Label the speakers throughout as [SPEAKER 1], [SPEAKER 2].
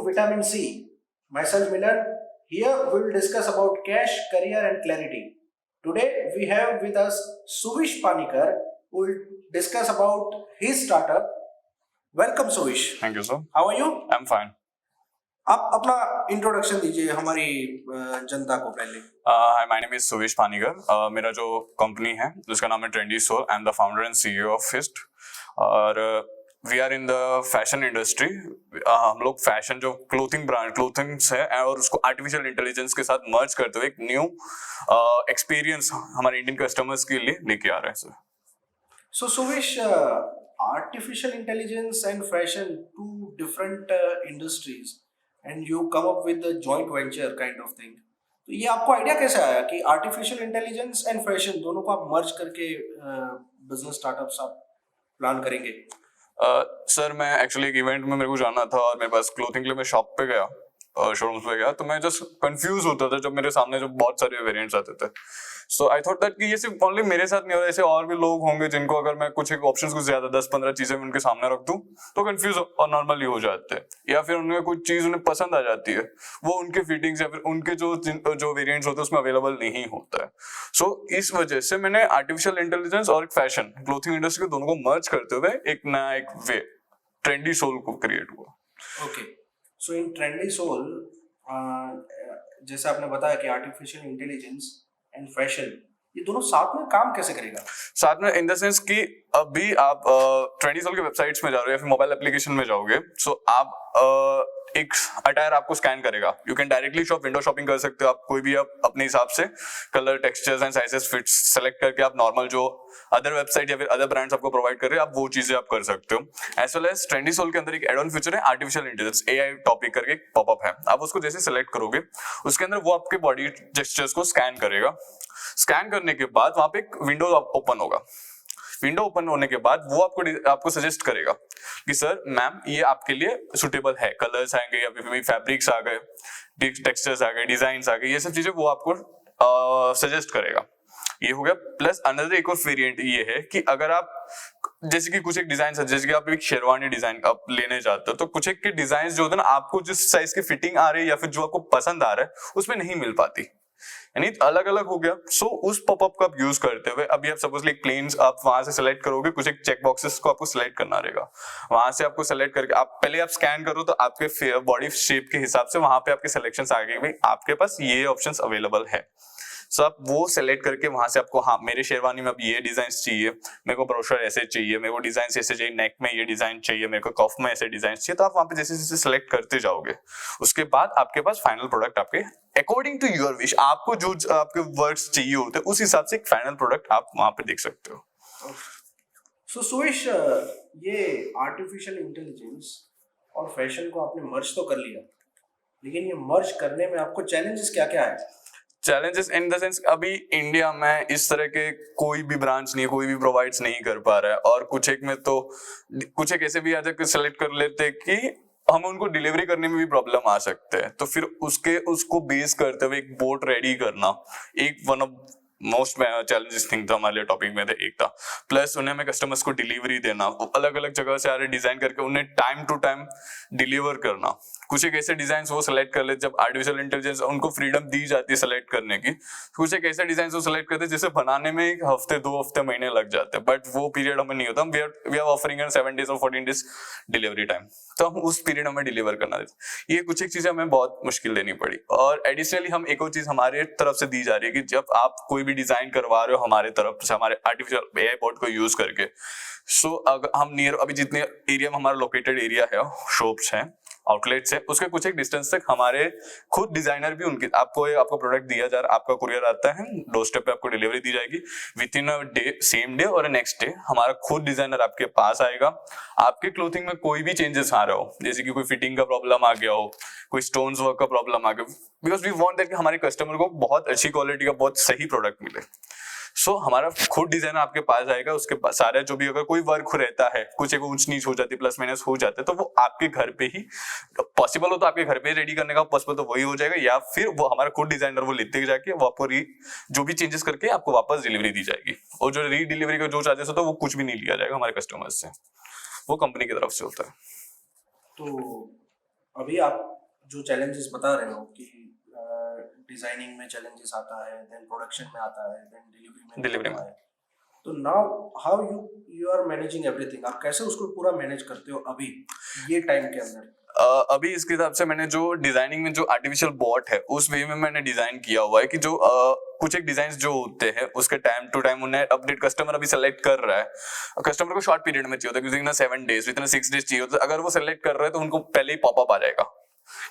[SPEAKER 1] Vitamin C. Myself Milan. Here we will discuss about cash, career and clarity. Today we have with us Suvish Panikar who will discuss about his startup. Welcome Suvish.
[SPEAKER 2] Thank you, sir.
[SPEAKER 1] How are you?
[SPEAKER 2] I'm fine.
[SPEAKER 1] आप अपना introduction दीजिए हमारी जनता को पहले.
[SPEAKER 2] Hi, my name is Suvish Panigar. मेरा जो company है उसका नाम है Trendy Soul. I'm the founder and CEO of Fist. और we are in the fashion industry. हम लोग फैशन जो क्लोथिंग ब्रांड क्लोथिंग्स है और उसको आर्टिफिशियल इंटेलिजेंस के साथ मर्ज करते हुए एक न्यू एक्सपीरियंस हमारे इंडियन कस्टमर्स के लिए लेके आ रहे हैं sir.
[SPEAKER 1] So Suvish, artificial intelligence and fashion, two different industries, and you come up with a joint venture kind of thing. तो ये आपको आइडिया कैसे आया कि आर्टिफिशियल इंटेलिजेंस एंड फैशन दोनों को आप मर्ज करके बिजनेस स्टार्टअप्स आप प्लान करेंगे?
[SPEAKER 2] सर मैं एक्चुअली एक इवेंट में मेरे को जाना था और मेरे पास क्लोथिंग के लिए मैं शॉप पे गया, शोरूम्स पे गया, तो मैं जस्ट कंफ्यूज होता था जब मेरे सामने जो बहुत सारे वेरिएंट्स आते थे. सो आई थॉट दैट कि ये सिर्फ ओनली मेरे साथ नहीं हो रहा, ऐसे और भी लोग होंगे जिनको अगर मैं कुछ एक ऑप्शंस को ज्यादा 10-15 चीजें उनके सामने रख दूं तो कंफ्यूज और नॉर्मली हो जाते हैं, या फिर उनमें कुछ चीज उन्हें पसंद आ जाती है, वो उनके फिटिंग्स या फिर उनके जो वेरिएंट्स होते हैं उसमें अवेलेबल नहीं होता है. सो इस वजह से मैंने आर्टिफिशियल इंटेलिजेंस और फैशन क्लोथिंग इंडस्ट्री को दोनों को मर्ज करते हुए एक नया एक वे ट्रेंडी सोल को क्रिएट हुआ.
[SPEAKER 1] ओके, सो इन ट्रेंडी सोल जैसे आपने बताया कि आर्टिफिशियल इंटेलिजेंस एंड फैशन ये दोनों साथ में काम कैसे करेगा?
[SPEAKER 2] साथ में इन द सेंस कि अभी आप ट्रेंडी सोल के वेबसाइट्स में जा रहे हो या फिर मोबाइल एप्लीकेशन में जाओगे, सो आप एक अटायर आपको स्कैन करेगा. You can directly shop window shopping कर सकते हो. आप कोई भी आप अपने हिसाब से colour textures and sizes fits select करके आप नॉर्मल जो अदर वेबसाइट या फिर अदर ब्रांड्स आपको प्रोवाइड कर रहे हैं आप वो चीजें आप कर सकते हो. As well as Trendy Soul के अंदर एक एड ऑन फीचर है आर्टिफिशियल इंटेलिजेंस AI टॉपिक करके एक पॉपअप है. आप उसको जैसे सेलेक्ट करोगे उसके अंदर वो आपके बॉडी जेस्चर्स को स्कैन करेगा. स्कैन करने के बाद वहां पे एक विंडो ओपन होगा. विंडो ओपन होने के बाद वो आपको सजेस्ट करेगा कि सर मैम ये आपके लिए सुटेबल है. कलर्स आएंगे या फिर फैब्रिक्स आ गए, टेक्सचर्स आ गए, डिजाइन्स आ गए, ये सब चीजें वो आपको सजेस्ट करेगा. ये हो गया. प्लस अनदर एक और वेरिएंट ये है कि अगर आप जैसे कि कुछ एक डिजाइन है, जैसे कि आप एक शेरवानी डिजाइन आप लेने जाते हो तो कुछ एक के डिजाइन जो होते हैं ना आपको जिस साइज की फिटिंग आ रही है या फिर जो आपको पसंद आ रहा है उसमें नहीं मिल पाती, यानी अलग अलग हो गया. सो उस पॉपअप का आप यूज करते हुए अभी आप सपोजली एक प्लेन्स आप वहां से सिलेक्ट करोगे, कुछ एक चेक बॉक्सेस को आपको सिलेक्ट करना रहेगा. वहां से आपको सिलेक्ट करके आप पहले आप स्कैन करो तो आपके बॉडी शेप के हिसाब से वहां पे आपके सिलेक्शंस आ गए भाई आपके पास ये ऑप्शंस अवेलेबल है. सो आप वो सेलेक्ट करके वहां से आपको हाँ मेरे शेरवानी में अब ये डिजाइन चाहिए, मेरे को ब्रोशर ऐसे चाहिए, मेरे को डिजाइन ऐसे चाहिए, नेक में ये डिजाइन चाहिए, मेरे को कफ में ऐसे डिजाइन चाहिए, तो आप वहां पे जैसे जैसे सेलेक्ट करते जाओगे उसके बाद आपके पास फाइनल प्रोडक्ट आपके अकॉर्डिंग टू योर विश आपको जो आपके वर्ड्स चाहिए होते हैं उस हिसाब से एक फाइनल प्रोडक्ट आप वहां पे देख सकते हो.
[SPEAKER 1] सो सुविश, ये आर्टिफिशियल इंटेलिजेंस और फैशन को आपने मर्ज तो कर लिया, लेकिन ये मर्ज करने में आपको चैलेंजेस क्या क्या है?
[SPEAKER 2] चैलेंजेस इन द सेंस अभी इंडिया में इस तरह के कोई भी ब्रांच नहीं, कोई भी प्रोवाइड्स नहीं कर पा रहा है. और कुछ एक में तो कुछ एक ऐसे भी आ जाके सेलेक्ट कर लेते हैं कि हम उनको डिलीवरी करने में भी प्रॉब्लम आ सकते हैं. तो फिर उसको बेस करते हुए एक बोट रेडी करना एक one of most challenges thing था हमारे टॉपिक में एक था. प्लस उन्हें हमें कस्टमर्स को डिलीवरी देना, अलग अलग जगह से आ रहे डिजाइन करके उन्हें टाइम टू टाइम डिलीवर करना. कुछ एक ऐसे डिजाइन वो सेलेक्ट कर लेते जब आर्टिफिशियल इंटेलिजेंस उनको फ्रीडम दी जाती है सेलेक्ट करने की. कुछ एक ऐसे डिजाइन वो सेलेक्ट करते जिसे बनाने में 1 हफ्ते 2 हफ्ते महीने लग जाते हैं, बट वो पीरियड हमें नहीं होता. वी आर ऑफरिंग 7 days और 14 days डिलीवरी टाइम, तो हम उस पीरियड हमें डिलीवर करना देते. ये कुछ एक चीजें हमें बहुत मुश्किल देनी पड़ी. और एडिशनली हम एक और चीज हमारे तरफ से दी जा रही है कि जब आप कोई भी डिजाइन करवा रहे हो हमारे तरफ से हमारे आर्टिफिशियल AI बॉट को यूज करके, सो अगर हम नियर अभी जितने एरिया में हमारा लोकेटेड एरिया है, शॉप्स हैं, आउटलेट्स है, उसके कुछ एक डिस्टेंस तक हमारे खुद डिजाइनर भी उनके आपको प्रोडक्ट दिया जा रहा है, आपका कुरियर आता है, डोर स्टेप पे आपको डिलीवरी दी जाएगी with in a day, same day और नेक्स्ट डे हमारा खुद डिजाइनर आपके पास आएगा. आपके क्लोथिंग में कोई भी चेंजेस आ रहा हो, जैसे कि कोई फिटिंग का प्रॉब्लम आ गया हो, कोई स्टोन्स वर्क का प्रॉब्लम आ गया, बिकॉज वी वांट दैट कि हमारे कस्टमर को बहुत अच्छी क्वालिटी का बहुत सही प्रोडक्ट मिले. सो हमारा खुद डिजाइनर आपके पास आएगा, उसके पास सारे जो भी अगर कोई वर्क रहता है, कुछ एक ऊंच नीच हो जाती है, प्लस माइनस हो जाता है, तो वो आपके घर पे ही पॉसिबल हो तो आपके घर पे रेडी करने का पॉसिबल तो वही हो जाएगा, या फिर वो हमारा खुद डिजाइनर वो लेते जाके वो आपको जो भी चेंजेस करके आपको वापस डिलीवरी दी जाएगी. और जो री डिलीवरी का जो चार्जेस होता है वो कुछ भी नहीं लिया जाएगा हमारे कस्टमर्स से, वो कंपनी की तरफ से होता है.
[SPEAKER 1] तो अभी आप जो challenges बता रहे हो कि डिजाइनिंग में challenges आता है, then प्रोडक्शन में आता है, then डिलीवरी में भी
[SPEAKER 2] डिलीवरी में
[SPEAKER 1] आता है, तो now how you are managing everything, आप कैसे उसको पूरा मैनेज करते हो अभी ये टाइम के अंदर?
[SPEAKER 2] अभी इसके हिसाब से मैंने जो डिजाइनिंग में जो आर्टिफिशियल बॉट है उस वे में मैंने डिजाइन किया हुआ है कि जो कुछ एक डिजाइन जो होते हैं उसके टाइम टू टाइम उन्हें अपडेट कस्टमर अभी सेलेक्ट कर रहा है, कस्टमर को शॉर्ट पीरियड में चाहिए होता है क्योंकि 7 डेज इतना 6 डेज चाहिए होता है, अगर वो सेलेक्ट कर रहे हैं तो उनको पहले ही पॉपअप आ जाएगा,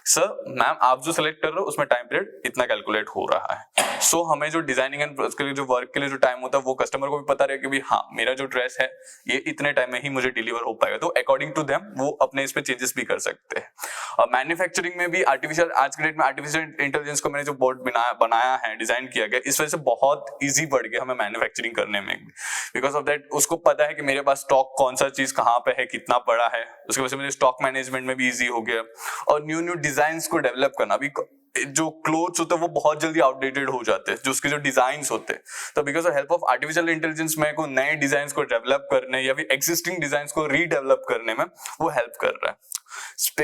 [SPEAKER 2] सर मैम आप जो सेलेक्ट कर रहे हो उसमें टाइम पीरियड इतना कैलकुलेट हो रहा है। सो हमें जो डिजाइनिंग एंड उसके लिए जो वर्क के लिए जो टाइम होता है वो कस्टमर को भी पता रहे कि भाई हाँ मेरा जो ड्रेस है ये इतने टाइम में ही मुझे डिलीवर हो पाएगा, तो अकॉर्डिंग टू देम वो अपने इस पे चेंजेस भी कर सकते हैं। मैन्युफैक्चरिंग में भी आर्टिफिशियल आज के डेट में आर्टिफिशियल इंटेलिजेंस को मैंने जो बोर्ड बनाया है डिजाइन किया गया इस वजह से बहुत ईजी बढ़ गया हमें मैन्युफैक्चरिंग करने में, बिकॉज ऑफ दैट उसको पता है कि मेरे पास स्टॉक कौन सा चीज कहाँ पे है कितना पड़ा है, उसकी वजह से मेरे स्टॉक मैनेजमेंट में भी इजी हो गया और न्यू डिजाइन को डेवलप करना भी, जो क्लोथ्स होते हैं वो बहुत जल्दी आउटडेटेड हो जाते हैं जो उसके जो डिजाइन्स होते हैं, तो because of help of artificial intelligence में को नए डिजाइन्स को डेवलप करने या फिर एग्जिस्टिंग डिजाइन्स को रीडेवलप करने में वो हेल्प कर रहा है।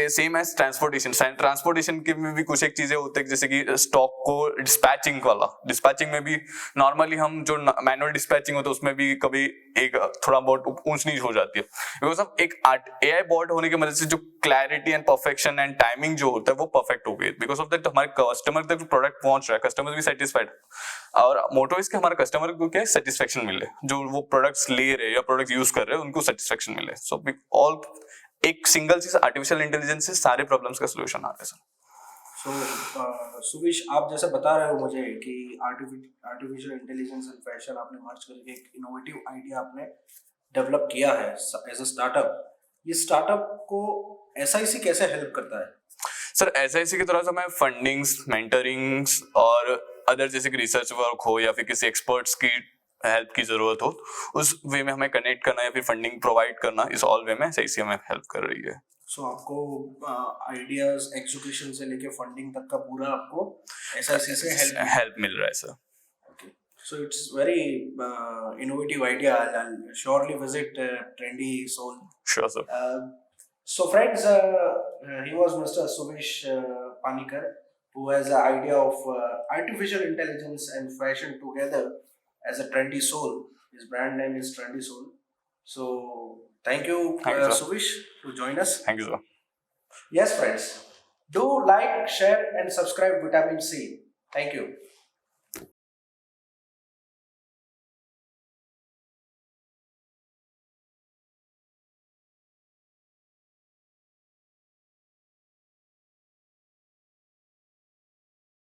[SPEAKER 2] सेम एज ट्रांसपोर्टेशन के में भी कुछ एक चीजें होती है जैसे कि स्टॉक को डिस्पैचिंग में भी नॉर्मली हम जो मैनुअल डिस्पैचिंग होता है उसमें भी कभी एक थोड़ा बहुत ऊंच नीच हो जाती है, बिकॉज ऑफ एक एआई बॉट होने की मदद से जो clarity and perfection and timing जो होता है वो परफेक्ट हो गई, बिकॉज ऑफ दैट हमारे कस्टमर तक जो प्रोडक्ट पहुंच रहा है कस्टमर भी सेटिस्फाइड, और मोटो इसके हमारे कस्टमर को क्या सेटिस्फेक्शन मिले, जो वो प्रोडक्ट्स ले रहे हैं या प्रोडक्ट यूज कर रहे हैं उनको सेटिस्फेक्शन मिले। सो ऑल एक सिंगल चीज आर्टिफिशियल इंटेलिजेंस से सारे प्रॉब्लम्स का सॉल्यूशन आ रहा है सर।
[SPEAKER 1] सो सुविश, आप जैसे बता रहे हो मुझे कि आर्टिफिशियल इंटेलिजेंस एंड फैशन आपने मर्ज करके एक इनोवेटिव आइडिया आपने डेवलप किया है एज अ स्टार्टअप, ये स्टार्टअप को एसआईसी कैसे हेल्प करता है?
[SPEAKER 2] सर एसआईसी की तरफ से हमें फंडिंग्स, मेंटरिंग्स और अदर जैसे कि रिसर्च वर्क हो या फिर किसी एक्सपर्ट्स की हेल्प की जरूरत हो उस वे में हमें कनेक्ट करना या फिर फंडिंग प्रोवाइड करना, इस ऑल वे में एसआईसी हमें हेल्प कर रही है।
[SPEAKER 1] सो आपको आइडियाज एग्जीक्यूशन से लेके फंडिंग तक का पूरा आपको एसआईसी से
[SPEAKER 2] हेल्प मिल रहा है sir.
[SPEAKER 1] So it's very innovative idea. I'll surely visit Trendy Soul.
[SPEAKER 2] Sure, sir.
[SPEAKER 1] So friends, he was Mr. Suvish Panikar, who has the idea of artificial intelligence and fashion together as a Trendy Soul. His brand name is Trendy Soul. So thank you, Suvish, to join us.
[SPEAKER 2] Thank you, sir.
[SPEAKER 1] Yes, friends. Do like, share, and subscribe Vitamin C. Thank you.